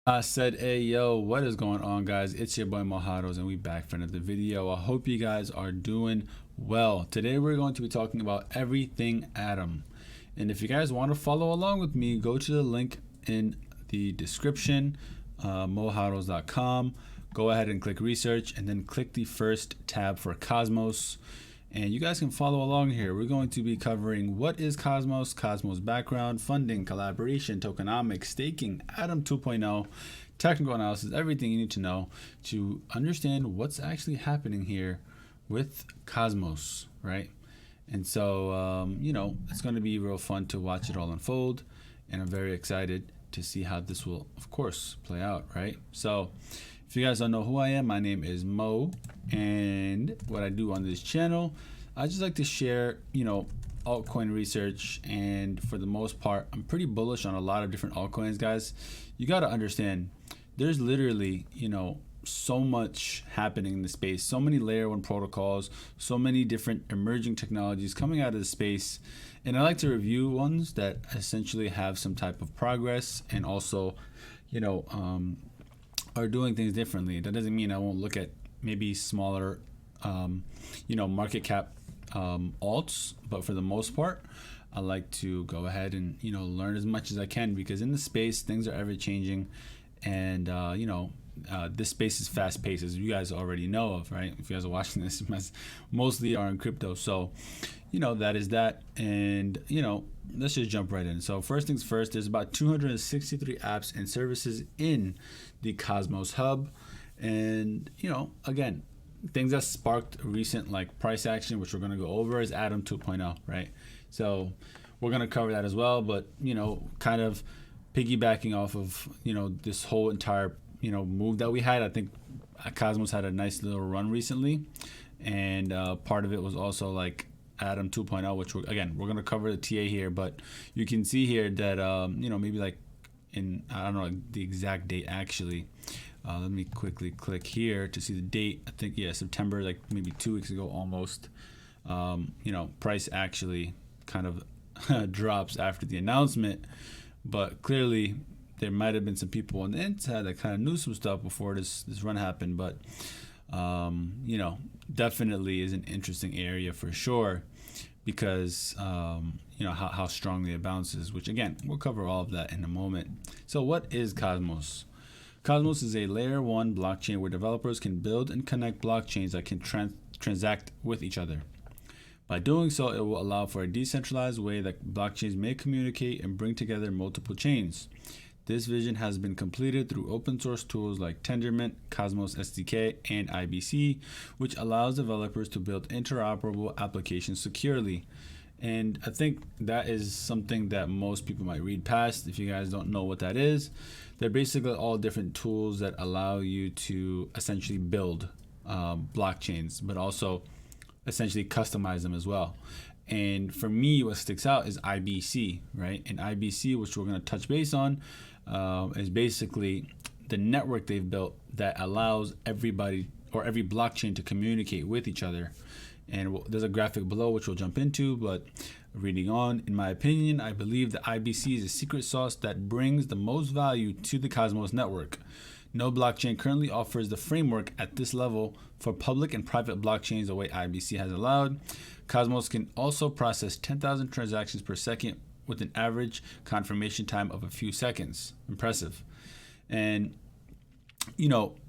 I said, hey, yo, what is going on, guys? It's your boy Mojados, and we back for another video. I hope you guys are doing well. Today, we're going to be talking about everything Atom. And if you guys want to follow along with me, go to the link in the description, mojados.com. Go ahead and click research, and then click the first tab for Cosmos. And you guys can follow along here. We're going to be covering what is Cosmos, Cosmos background, funding, collaboration, tokenomics, staking, Atom 2.0, technical analysis, everything you need to know to understand what's actually happening here with Cosmos, right? And so, it's going to be real fun to watch it all unfold. And I'm very excited to see how this will, of course, play out, right? So, if you guys don't know who I am, my name is Mo, and what I do on this channel, I just like to share, altcoin research, and for the most part, I'm pretty bullish on a lot of different altcoins, guys. You got to understand, there's literally, so much happening in the space, so many layer one protocols, so many different emerging technologies coming out of the space, and I like to review ones that essentially have some type of progress and also, are doing things differently. That doesn't mean I won't look at maybe smaller, market cap alts, but for the most part, I like to go ahead and learn as much as I can, because in the space things are ever changing, and this space is fast paced, as you guys already know of, right? If you guys are watching this, mostly are in crypto, so that is that, and let's just jump right in. So first things first, there's about 263 apps and services in the Cosmos hub, and again, things that sparked recent like price action, which we're going to go over, is Atom 2.0, right? So we're going to cover that as well, but kind of piggybacking off of this whole entire move that we had. I think Cosmos had a nice little run recently, and part of it was also like Atom 2.0, which we're going to cover the TA here, but you can see here that maybe like in, I don't know the exact date actually. Let me quickly click here to see the date. I think, yeah, September, like maybe 2 weeks ago almost. Price actually kind of drops after the announcement, but clearly there might have been some people on the inside that kind of knew some stuff before this run happened. But definitely is an interesting area for sure, because how strongly it bounces, which again, we'll cover all of that in a moment. So what is Cosmos? Cosmos is a layer one blockchain where developers can build and connect blockchains that can transact with each other. By doing so, it will allow for a decentralized way that blockchains may communicate and bring together multiple chains. This vision has been completed through open source tools like Tendermint, Cosmos SDK, and IBC, which allows developers to build interoperable applications securely. And I think that is something that most people might read past. If you guys don't know what that is, they're basically all different tools that allow you to essentially build blockchains, but also essentially customize them as well. And for me, what sticks out is IBC, right? And IBC, which we're going to touch base on, is basically the network they've built that allows everybody or every blockchain to communicate with each other. And there's a graphic below which we'll jump into, but reading on, in my opinion, I believe that IBC is a secret sauce that brings the most value to the Cosmos network. No blockchain currently offers the framework at this level for public and private blockchains the way IBC has allowed. Cosmos can also process 10,000 transactions per second with an average confirmation time of a few seconds. Impressive. And,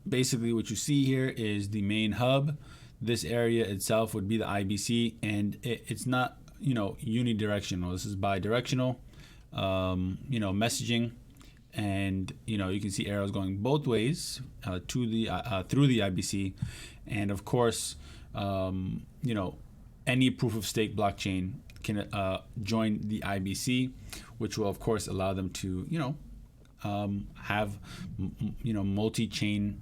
basically what you see here is the main hub. This area itself would be the IBC, and it's not, unidirectional. This is bi-directional, messaging. And you can see arrows going both ways to the through the IBC, and of course, any proof of stake blockchain can join the IBC, which will of course allow them to have multi-chain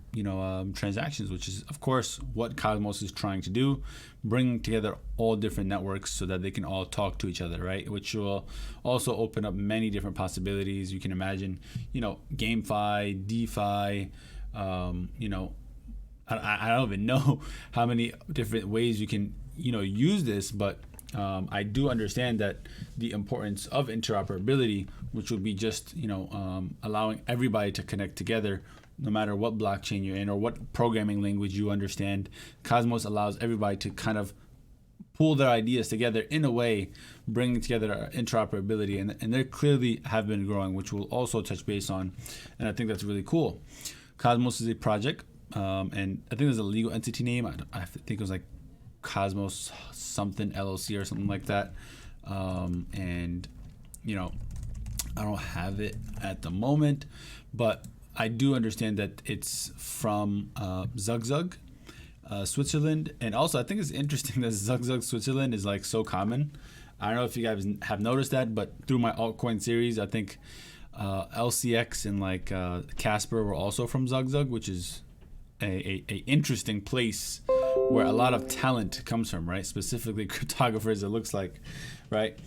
transactions, which is of course what Cosmos is trying to do, bring together all different networks so that they can all talk to each other, right? Which will also open up many different possibilities. You can imagine GameFi, DeFi, I don't even know how many different ways you can use this, but I do understand that the importance of interoperability, which would be just allowing everybody to connect together, no matter what blockchain you're in or what programming language you understand. Cosmos allows everybody to kind of pull their ideas together in a way, bringing together interoperability, and they clearly have been growing, which we'll also touch base on, and I think that's really cool. Cosmos is a project, and I think there's a legal entity name. I think it was like Cosmos something LLC or something like that, and I don't have it at the moment, but I do understand that it's from Zug, Switzerland. And also I think it's interesting that Zug, Switzerland is like so common. I don't know if you guys have noticed that, but through my altcoin series, I think LCX and like Casper were also from Zug, which is a interesting place where a lot of talent comes from, right? Specifically cryptographers, it looks like, right?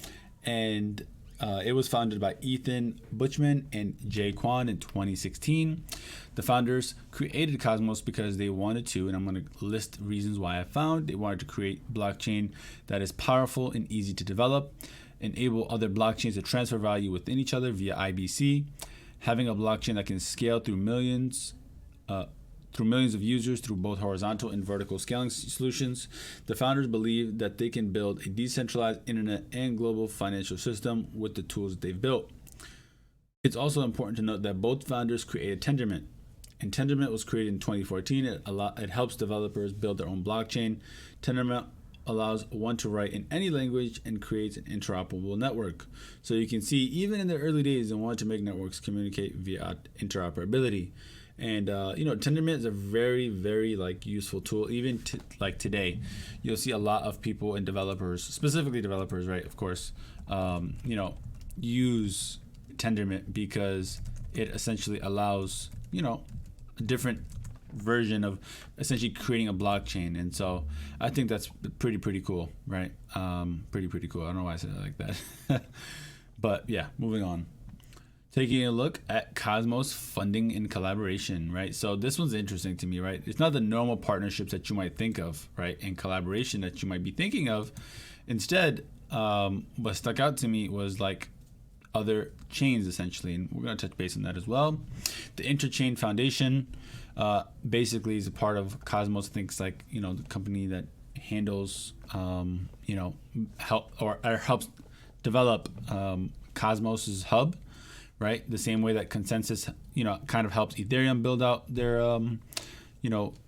And it was founded by Ethan Buchman and Jay Kwan in 2016. The founders created Cosmos because they wanted to, and I'm going to list reasons why I found. They wanted to create blockchain that is powerful and easy to develop, enable other blockchains to transfer value within each other via IBC, having a blockchain that can scale through millions of users through both horizontal and vertical scaling solutions. The founders believe that they can build a decentralized internet and global financial system with the tools that they've built. It's also important to note that both founders created Tendermint. And Tendermint was created in 2014. It helps developers build their own blockchain. Tendermint allows one to write in any language and creates an interoperable network. So you can see, even in the early days, they wanted to make networks communicate via interoperability. And Tendermint is a very, very useful tool. Even today, you'll see a lot of people and developers, specifically developers, right? Of course, use Tendermint because it essentially allows a different version of essentially creating a blockchain. And so I think that's pretty cool, right? Pretty cool. I don't know why I said it like that, but yeah, moving on. Taking a look at Cosmos funding and collaboration, right? So this one's interesting to me, right? It's not the normal partnerships that you might think of, right? And collaboration that you might be thinking of. Instead, what stuck out to me was like other chains, essentially. And we're going to touch base on that as well. The Interchain Foundation basically is a part of Cosmos. I think it's like, the company that handles, helps develop Cosmos's hub. Right, the same way that Consensus, kind of helps Ethereum build out their,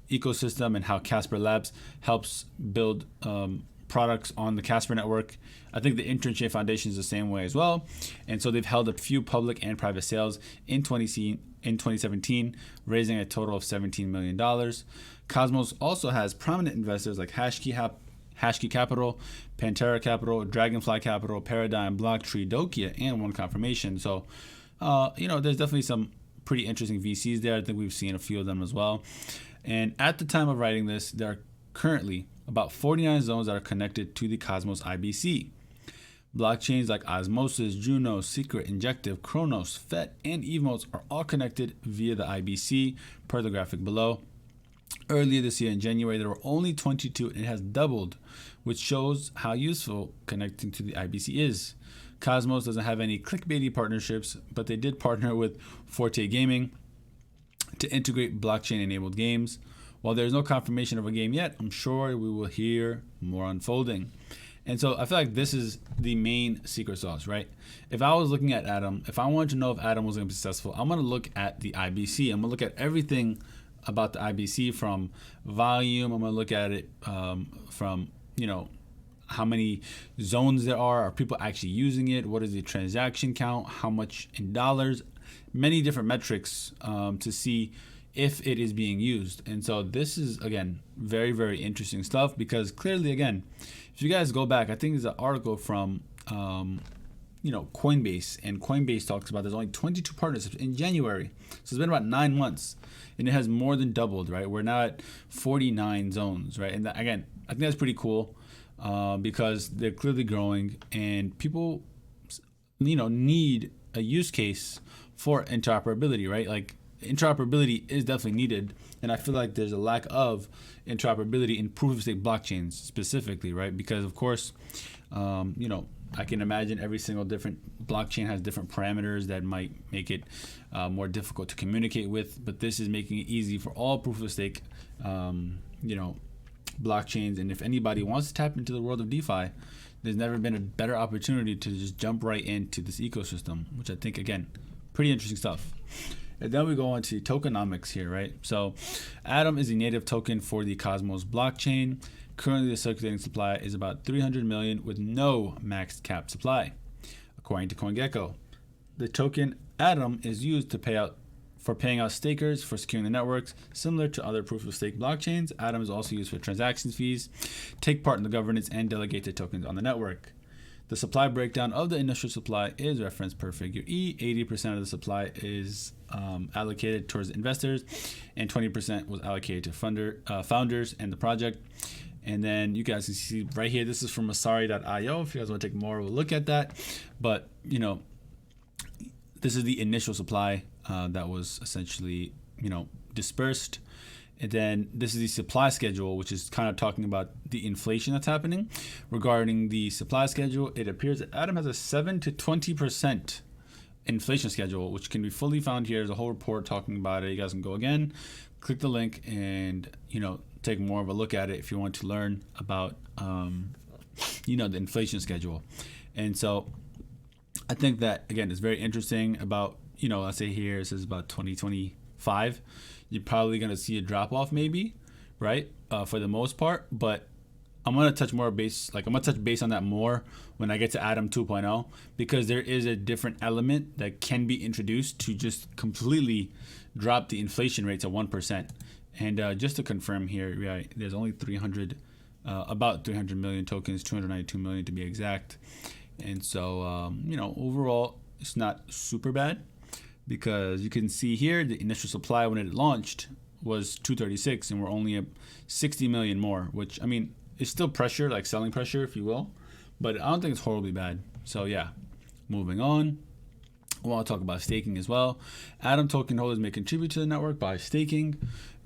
ecosystem, and how Casper Labs helps build products on the Casper network. I think the Interchain Foundation is the same way as well, and so they've held a few public and private sales in 2017, raising a total of $17 million. Cosmos also has prominent investors like Hashkey Capital, Pantera Capital, Dragonfly Capital, Paradigm, Blocktree, Dokia, and One Confirmation. So, there's definitely some pretty interesting VCs there. I think we've seen a few of them as well. And at the time of writing this, there are currently about 49 zones that are connected to the Cosmos IBC. Blockchains like Osmosis, Juno, Secret, Injective, Chronos, FET, and Evmos are all connected via the IBC, per the graphic below. Earlier this year in January, there were only 22, and it has doubled, which shows how useful connecting to the IBC is. Cosmos doesn't have any clickbaity partnerships, but they did partner with Forte Gaming to integrate blockchain-enabled games. While there's no confirmation of a game yet, I'm sure we will hear more unfolding. And so I feel like this is the main secret sauce, right? If I was looking at Atom, if I wanted to know if Atom was going to be successful, I'm going to look at the IBC. I'm going to look at everything about the IBC, from volume. I'm going to look at it from, how many zones there are people actually using it, what is the transaction count, how much in dollars, many different metrics to see if it is being used. And so this is, again, very, very interesting stuff, because clearly, again, if you guys go back, I think there's an article from Coinbase, and Coinbase talks about there's only 22 partnerships in January. So it's been about 9 months, and it has more than doubled, right? We're now at 49 zones, right? And again, I think that's pretty cool because they're clearly growing, and people, need a use case for interoperability, right? Like, interoperability is definitely needed, and I feel like there's a lack of interoperability in proof-of-stake blockchains specifically, right? Because, of course, You know, I can imagine every single different blockchain has different parameters that might make it more difficult to communicate with, but this is making it easy for all proof of stake, you know, blockchains. And if anybody wants to tap into the world of DeFi, there's never been a better opportunity to just jump right into this ecosystem, which I think, again, pretty interesting stuff. And then we go on to tokenomics here, right? So Atom is a native token for the Cosmos blockchain. Currently, the circulating supply is about 300 million with no maxed cap supply. According to CoinGecko, the token Atom is used to paying out stakers for securing the networks. Similar to other proof of stake blockchains, Atom is also used for transaction fees, take part in the governance, and delegate the tokens on the network. The supply breakdown of the initial supply is referenced per figure E. 80% of the supply is allocated towards investors, and 20% was allocated to founders and the project. And then you guys can see right here, this is from Asari.io if you guys want to take more of a look at that. But, you know, this is the initial supply that was essentially, you know, dispersed. And then this is the supply schedule, which is kind of talking about the inflation that's happening. Regarding the supply schedule, it appears that Atom has a 7 to 20% inflation schedule, which can be fully found here. There's a whole report talking about it. You guys can go again, click the link, and, you know, take more of a look at it if you want to learn about, you know, the inflation schedule. And so I think that, again, it's very interesting about, you know, let's say here it says about 2025. You're probably going to see a drop off maybe, right? For the most part, but I'm going to touch base on that more when I get to Atom 2.0, because there is a different element that can be introduced to just completely drop the inflation rate to 1%. And just to confirm here, right, there's only about 300 million tokens, 292 million to be exact. And so, you know, overall, it's not super bad, because you can see here the initial supply when it launched was 236, and we're only at 60 million more, which, I mean, is still pressure, like selling pressure, if you will, but I don't think it's horribly bad. So yeah, moving on. I want to talk about staking as well. Atom token holders may contribute to the network by staking,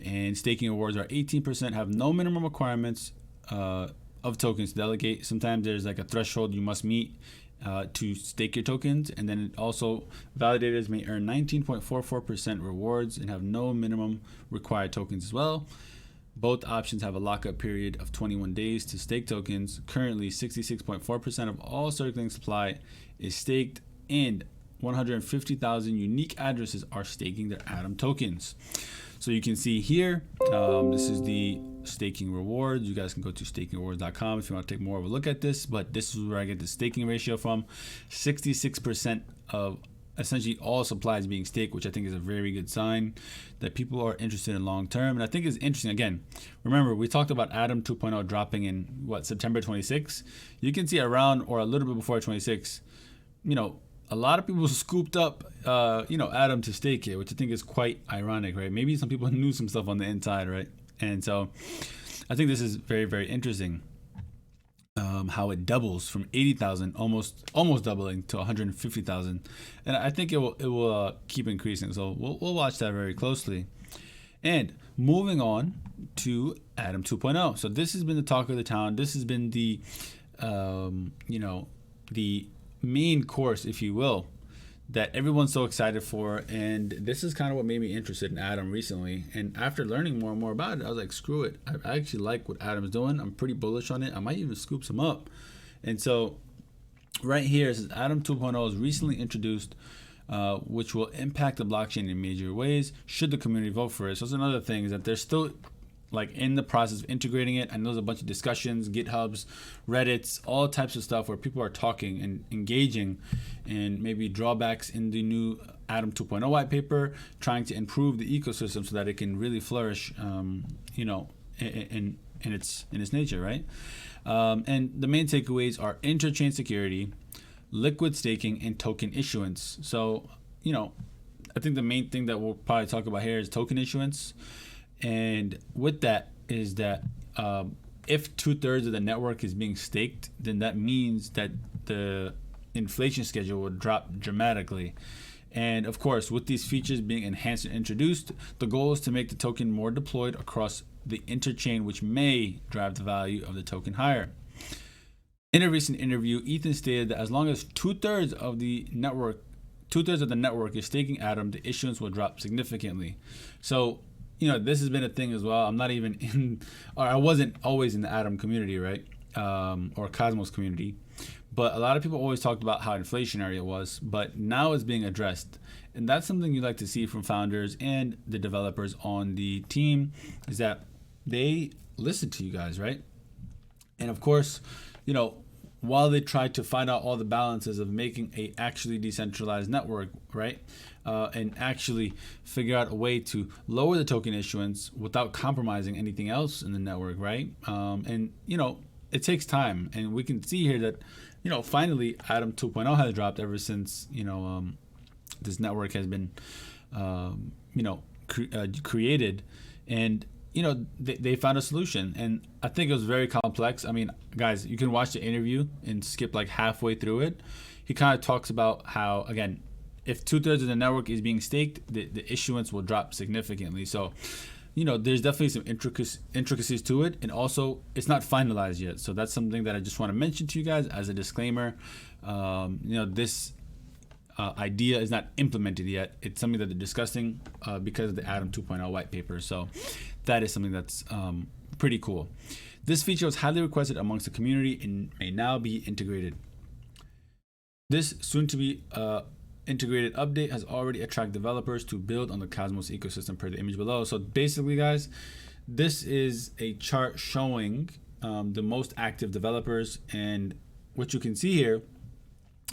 and staking rewards are 18%, have no minimum requirements of tokens to delegate. Sometimes there's like a threshold you must meet to stake your tokens, and then it also validators may earn 19.44% rewards and have no minimum required tokens as well. Both options have a lockup period of 21 days to stake tokens. Currently, 66.4% of all circulating supply is staked, and 150,000 unique addresses are staking their Atom tokens. So you can see here, this is the staking rewards. You guys can go to stakingrewards.com if you want to take more of a look at this, but this is where I get the staking ratio from. 66% of essentially all supplies being staked, which I think is a very good sign that people are interested in long term. And I think it's interesting. Again, remember, we talked about Atom 2.0 dropping in September 26. You can see around or a little bit before 26, you know, a lot of people scooped up, you know, Atom to stake it, which I think is quite ironic, right? Maybe some people knew some stuff on the inside, right? And so I think this is very, very interesting. How it doubles from 80,000, almost doubling to 150,000, and I think it will keep increasing. So we'll watch that very closely. And moving on to Atom 2.0. So this has been the talk of the town. This has been the, you know, the main course, if you will, that everyone's so excited for. And this is kind of what made me interested in Atom recently. And after learning more and more about it, I was like, screw it. I actually like what Atom's doing. I'm pretty bullish on it. I might even scoop some up. And so right here it says Atom 2.0 is recently introduced, which will impact the blockchain in major ways should the community vote for it. So it's another thing is that they're still like in the process of integrating it. I know there's a bunch of discussions, GitHubs, Reddits, all types of stuff where people are talking and engaging, and maybe drawbacks in the new Atom 2.0 white paper, trying to improve the ecosystem so that it can really flourish, you know, in its nature, right? And the main takeaways are interchain security, liquid staking, and token issuance. So, you know, I think the main thing that we'll probably talk about here is token issuance. And with that is that if 2/3 of the network is being staked, then that means that the inflation schedule will drop dramatically. And of course, with these features being enhanced and introduced, the goal is to make the token more deployed across the interchain, which may drive the value of the token higher. In a recent interview, Ethan stated that as long as two-thirds of the network is staking Atom, the issuance will drop significantly. So, this has been a thing as well. I'm not even in, or I wasn't always in the Atom community, right? Or Cosmos community. But a lot of people always talked about how inflationary it was, but now it's being addressed. And that's something you like to see from founders and the developers on the team, is that they listen to you guys, right? And of course, while they try to find out all the balances of making a actually decentralized network, right? And actually figure out a way to lower the token issuance without compromising anything else in the network, right? And it takes time, and we can see here that, finally Atom 2.0 has dropped ever since, this network has been, created, and they found a solution, and I think it was very complex. I mean, guys, you can watch the interview and skip like halfway through it. He kind of talks about how, again, if two-thirds of the network is being staked, the issuance will drop significantly. So, there's definitely some intricacies to it, and also it's not finalized yet. So that's something that I just want to mention to you guys as a disclaimer. This idea is not implemented yet. It's something that they're discussing because of the Atom 2.0 white paper. So that is something that's pretty cool. This feature was highly requested amongst the community and may now be integrated. This soon-to-be integrated update has already attracted developers to build on the Cosmos ecosystem per the image below. So basically, guys, this is a chart showing the most active developers, and what you can see here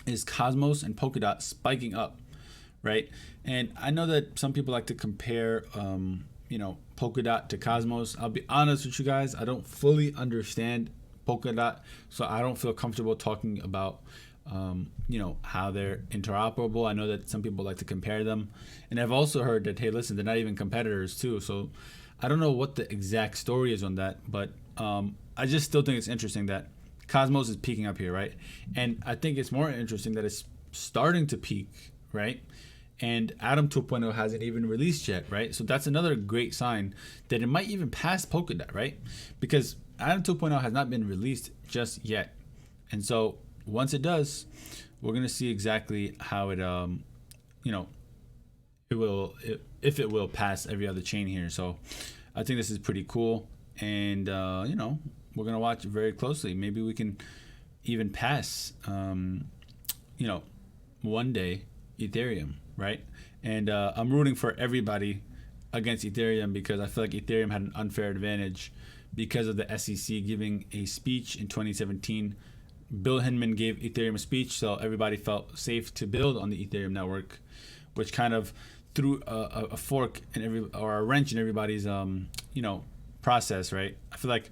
is Cosmos and Polkadot spiking up, right? And I know that some people like to compare, Polkadot to Cosmos. I'll be honest with you guys, I don't fully understand Polkadot, so I don't feel comfortable talking about how they're interoperable. I know that some people like to compare them, and I've also heard that, hey, listen, they're not even competitors too. So I don't know what the exact story is on that, but I just still think it's interesting that Cosmos is peaking up here, right? And I think it's more interesting that it's starting to peak, right? And Atom 2.0 hasn't even released yet, right? So that's another great sign that it might even pass Polkadot, right? Because Atom 2.0 has not been released just yet. And so once it does, we're going to see exactly how it, if it will pass every other chain here. So I think this is pretty cool. And, we're going to watch it very closely. Maybe we can even pass, one day Ethereum, right? And I'm rooting for everybody against Ethereum because I feel like Ethereum had an unfair advantage because of the SEC giving a speech in 2017. Bill Hinman gave Ethereum a speech, so everybody felt safe to build on the Ethereum network, which kind of threw a fork in a wrench in everybody's process, right? I feel like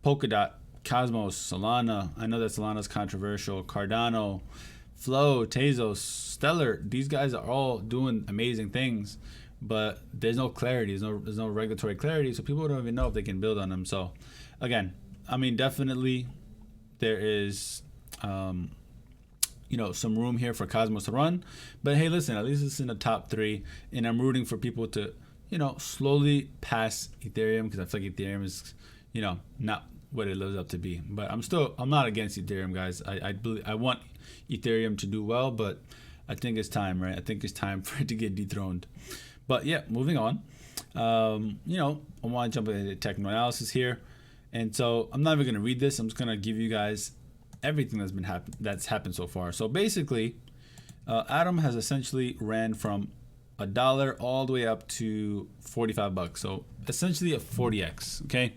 Polkadot, Cosmos, Solana, I know that Solana's controversial, Cardano, Flow, Tezos, Stellar, these guys are all doing amazing things, but there's no clarity, there's no regulatory clarity, so people don't even know if they can build on them. So again, I mean, definitely there is some room here for Cosmos to run, but hey, listen, at least it's in the top 3, and I'm rooting for people to slowly pass Ethereum, because I feel like Ethereum is not what it lives up to be. But I'm not against Ethereum, guys. I want Ethereum to do well, but I think it's time, right? I think it's time for it to get dethroned. But yeah, moving on. I want to jump into the technical analysis here, and so I'm not even going to read this. I'm just going to give you guys everything that's happened so far. So basically, Atom has essentially ran from $1 all the way up to $45. So essentially a 40x. Okay.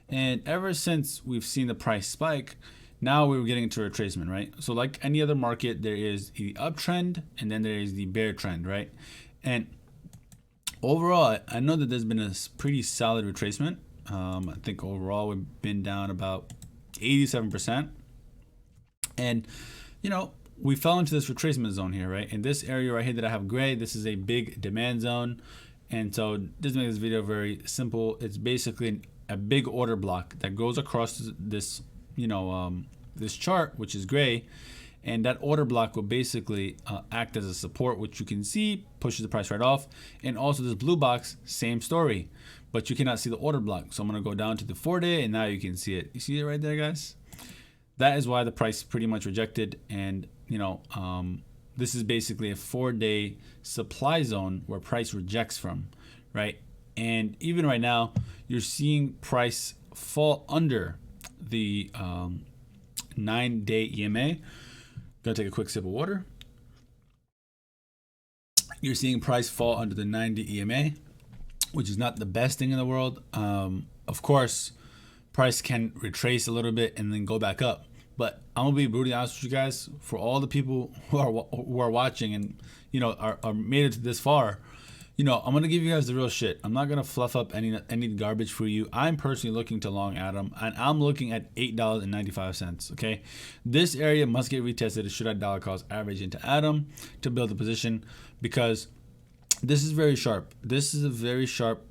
And ever since we've seen the price spike, now we're getting into retracement, right? So like any other market, there is the uptrend and then there is the bear trend, right? And overall, I know that there's been a pretty solid retracement. I think overall we've been down about 87%. And, we fell into this retracement zone here, right? In this area right here that I have gray, this is a big demand zone. And so this makes this video very simple. It's basically a big order block that goes across this, this chart, which is gray. And that order block will basically act as a support, which you can see pushes the price right off. And also this blue box, same story, but you cannot see the order block. So I'm going to go down to the 4-day, and now you can see it. You see it right there, guys? that is why the price pretty much rejected. And this is basically a 4-day supply zone where price rejects from, right? And even right now, you're seeing price fall under the 9-day EMA. Gonna take a quick sip of water. You're seeing price fall under the 9-day EMA, which is not the best thing in the world. Of course, price can retrace a little bit and then go back up. But I'm gonna be brutally honest with you guys. For all the people who are watching and are made it to this far, I'm gonna give you guys the real shit. I'm not gonna fluff up any garbage for you. I'm personally looking to long Atom, and I'm looking at $8.95. Okay, this area must get retested should that dollar cost average into Atom to build a position, because this is very sharp. This is a very sharp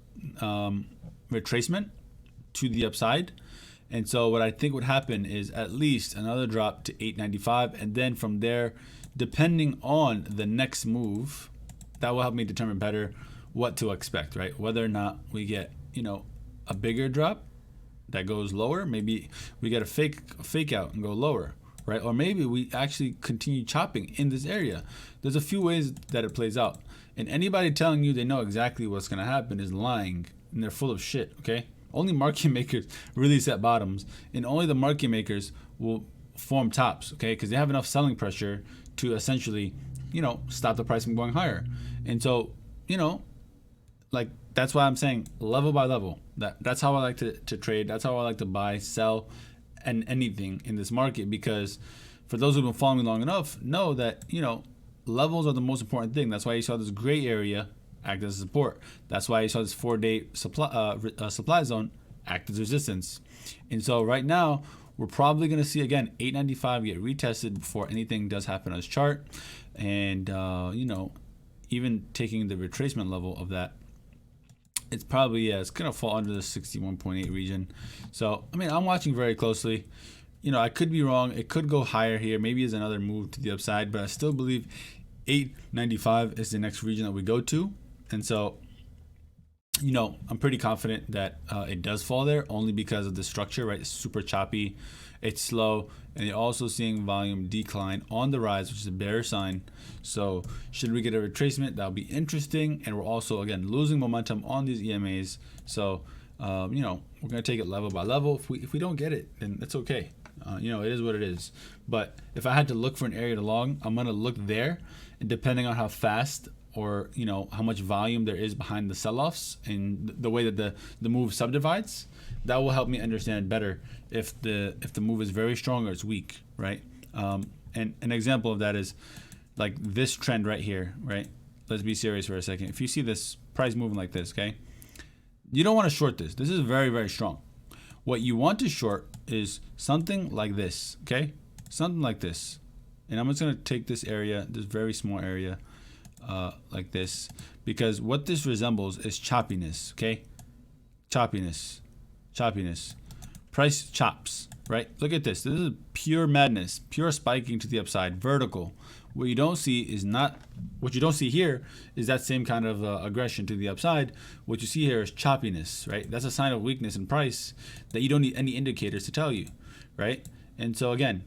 retracement to the upside. And so what I think would happen is at least another drop to $8.95, and then from there, depending on the next move, that will help me determine better what to expect, right? Whether or not we get, a bigger drop that goes lower, maybe we get a fake out and go lower, right? Or maybe we actually continue chopping in this area. There's a few ways that it plays out. And anybody telling you they know exactly what's going to happen is lying, and they're full of shit, okay? Only market makers really set bottoms, and only the market makers will form tops, okay? Because they have enough selling pressure to essentially, stop the price from going higher. And so, that's why I'm saying level by level. That's how I like to trade. That's how I like to buy, sell, and anything in this market. Because for those who've been following me long enough, know that levels are the most important thing. That's why you saw this gray area act as support. That's why you saw this 4-day supply zone act as resistance. And so right now, we're probably going to see, again, $8.95 get retested before anything does happen on this chart. And, even taking the retracement level of that, it's probably, it's going to fall under the 61.8 region. So, I'm watching very closely. I could be wrong. It could go higher here. Maybe it's another move to the upside, but I still believe $8.95 is the next region that we go to. And so, I'm pretty confident that it does fall there, only because of the structure, right? It's super choppy, it's slow, and you're also seeing volume decline on the rise, which is a bearish sign. So should we get a retracement, that'll be interesting. And we're also, again, losing momentum on these EMAs. So, we're going to take it level by level. If we don't get it, then that's okay. It is what it is. But if I had to look for an area to long, I'm going to look there, and depending on how fast or how much volume there is behind the sell-offs and the way that the move subdivides, that will help me understand better if the move is very strong or it's weak, right? And an example of that is like this trend right here, right? Let's be serious for a second. If you see this price moving like this, okay, you don't want to short this. This is very, very strong. What you want to short is something like this, okay? Something like this. And I'm just going to take this area, this very small area, like this, because what this resembles is choppiness, okay? Choppiness. Price chops, right? Look at this. This is pure madness, pure spiking to the upside, vertical. What you don't see here is that same kind of aggression to the upside. What you see here is choppiness, right? That's a sign of weakness in price that you don't need any indicators to tell you, right? And so again,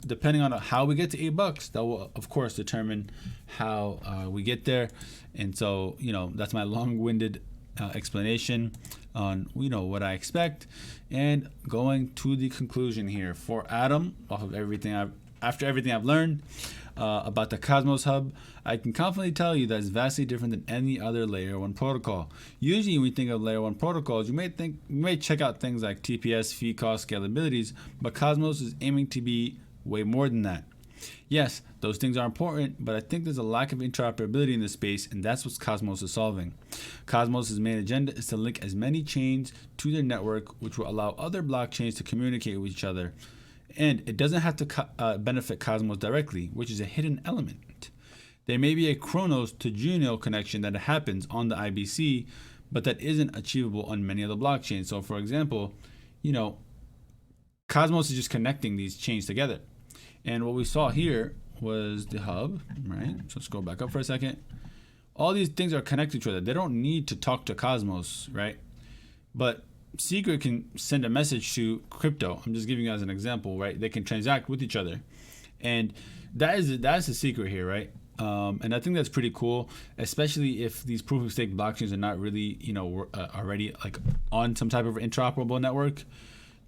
depending on how we get to $8, that will of course determine how we get there. And so, that's my long-winded explanation on what I expect, and going to the conclusion here for Atom off of after everything I've learned about the Cosmos Hub. I can confidently tell you that it's vastly different than any other layer 1 protocol. Usually when you think of layer 1 protocols, you may check out things like TPS, fee cost, scalabilities, but Cosmos is aiming to be way more than that. Yes, those things are important, but I think there's a lack of interoperability in this space, and that's what Cosmos is solving. Cosmos' main agenda is to link as many chains to their network, which will allow other blockchains to communicate with each other. And it doesn't have to benefit Cosmos directly, which is a hidden element. There may be a Chronos to Juno connection that happens on the IBC, but that isn't achievable on many other blockchains. So for example, Cosmos is just connecting these chains together. And what we saw here was the hub, right? So let's go back up for a second. All these things are connected to each other. They don't need to talk to Cosmos, right? But Secret can send a message to crypto. I'm just giving you as an example, right? They can transact with each other, and that's the secret here, right? And I think that's pretty cool, especially if these proof of stake blockchains are not really, already like on some type of interoperable network.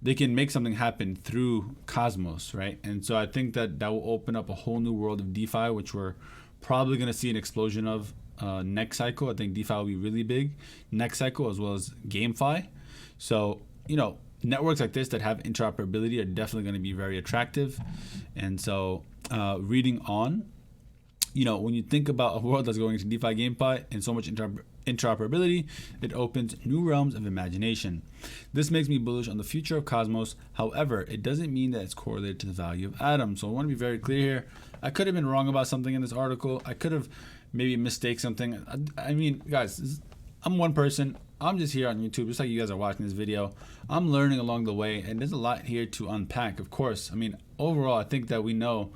They can make something happen through Cosmos, right? And so I think that will open up a whole new world of DeFi, which we're probably going to see an explosion of next cycle. I think DeFi will be really big next cycle, as well as GameFi. So, networks like this that have interoperability are definitely going to be very attractive. And so, reading on, when you think about a world that's going into DeFi, GameFi, and so much interoperability, it opens new realms of imagination. This makes me bullish on the future of Cosmos. However, it doesn't mean that it's correlated to the value of Atom. So I want to be very clear here. I could have been wrong about something in this article. I could have maybe mistaked something. I mean, guys, I'm one person. I'm just here on YouTube, just like you guys are watching this video. I'm learning along the way, and there's a lot here to unpack, of course. I mean, overall, I think that we know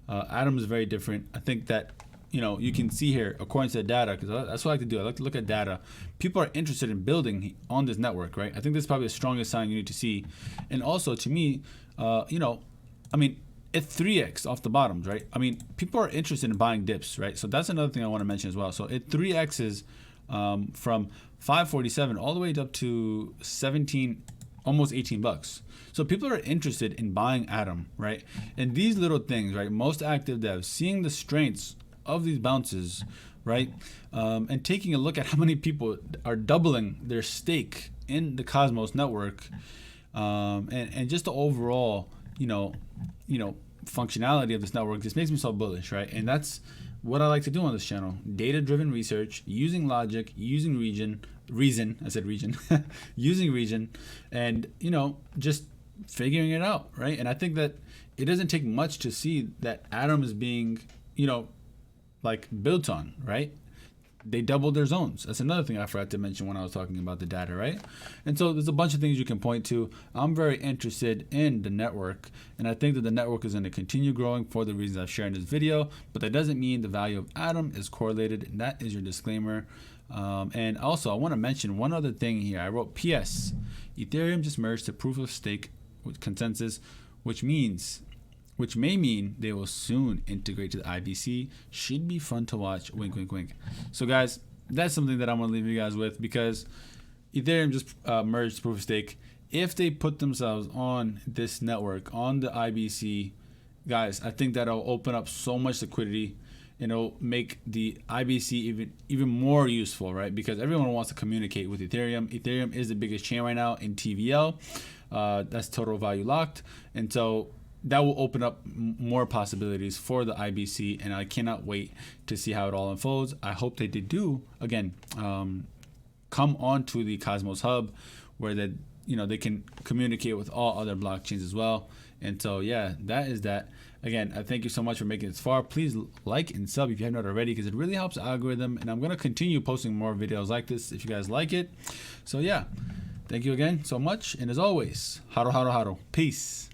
Atom is very different. I think that, you can see here, according to the data, because that's what I like to do. I like to look at data. People are interested in building on this network, right? I think this is probably the strongest sign you need to see. And also, to me, it's 3x off the bottoms, right? I mean, people are interested in buying dips, right? So that's another thing I want to mention as well. So it 3x's from 547 all the way up to 17, almost $18. So people are interested in buying Atom, right? And these little things, right? Most active devs seeing the strengths of these bounces, right? And taking a look at how many people are doubling their stake in the Cosmos network, and just the overall, functionality of this network just makes me so bullish, right? And that's what I like to do on this channel: data-driven research, using logic, using reason, using reason, and just figuring it out, right? And I think that it doesn't take much to see that Atom is being, built on, right? They doubled their zones. That's another thing I forgot to mention when I was talking about the data, right? And so there's a bunch of things you can point to. I'm very interested in the network, and I think that the network is going to continue growing for the reasons I've shared in this video, but that doesn't mean the value of Atom is correlated, and that is your disclaimer. And also, I want to mention one other thing here. I wrote PS. Ethereum just merged to proof of stake with consensus, which may mean they will soon integrate to the IBC. Should be fun to watch. Wink, wink, wink. So, guys, that's something that I'm going to leave you guys with, because Ethereum just merged to proof of stake. If they put themselves on this network, on the IBC, guys, I think that'll open up so much liquidity, and it'll make the IBC even more useful, right? Because everyone wants to communicate with Ethereum. Ethereum is the biggest chain right now in TVL. That's total value locked. And so that will open up more possibilities for the IBC, and I cannot wait to see how it all unfolds. I hope they do, again, come onto the Cosmos Hub, where they can communicate with all other blockchains as well. And so, yeah, that is that. Again, I thank you so much for making it this far. Please like and sub if you have not already, because it really helps the algorithm, and I'm going to continue posting more videos like this if you guys like it. So, yeah, thank you again so much, and as always, haro, haro, haro. Peace.